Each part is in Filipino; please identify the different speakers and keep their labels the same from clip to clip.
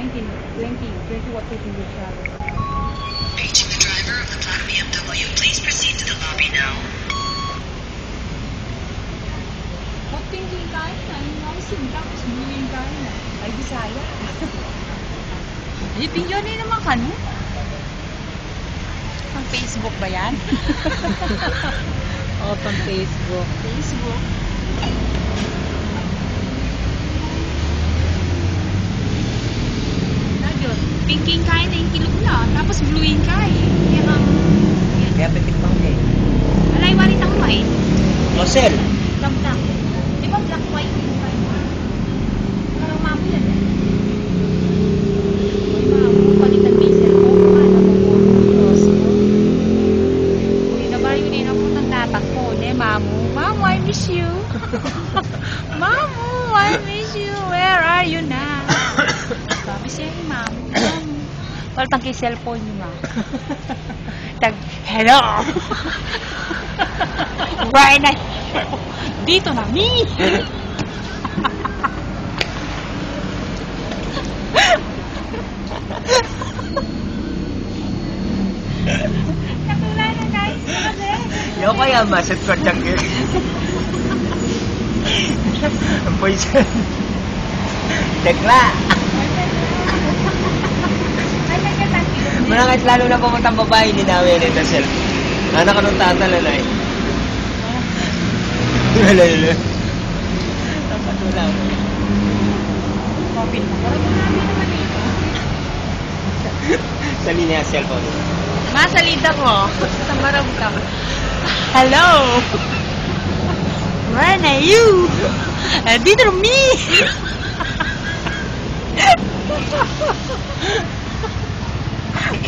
Speaker 1: 20 what people will travel.
Speaker 2: Paging the driver of the black BMW, please proceed to the lobby now.
Speaker 1: What thinking kain na? Yung mga tapos bluing kain na. Ay, Bisaya. Ipin yun naman ka, no? Ang Facebook ba yan?
Speaker 3: Oo, pang Facebook.
Speaker 1: Facebook. Nagyot, pinking kain na yung kilog na. Tapos bluing kain.
Speaker 3: Kaya pitikpang kayo.
Speaker 1: Alay, warit ang white.
Speaker 3: Rosel!
Speaker 1: Black. Di ba black white yung kain? Parang mamo yan. Ay, mamo. Palitan may cellphone. Yun ako ng tatak ko. Mamu, Mamu, I miss you. Mamu, I miss you. Where are you now? Sabi siya, Mamu, Mamu. Paltang kay cellphone niyo, ma. Tag, hello. Where na? Dito na, me.
Speaker 3: Yo kaya maset ko dyan kayo. Ang poison. Tekla! Manangit lalo na pumuntang babae, hindi namin ito sila. Anak ka nung tatalalay. Lalo. Napatula mo.
Speaker 1: Kapit mo. Parang namin naman ito.
Speaker 3: Sa linya cellphone.
Speaker 1: Masalita ko. Sa maramdam. Hello! Where are you? Dito na me!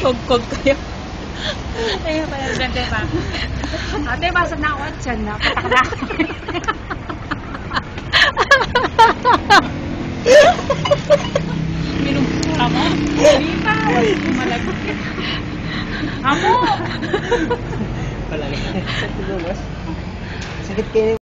Speaker 1: Kog-kog kayo. Ayun pala, ganda pa. Ate, basag na ako at dyan na. Patak na. Minumura mo? Hindi pa. Malagod. Amo!
Speaker 3: Pala. Sakit kayo.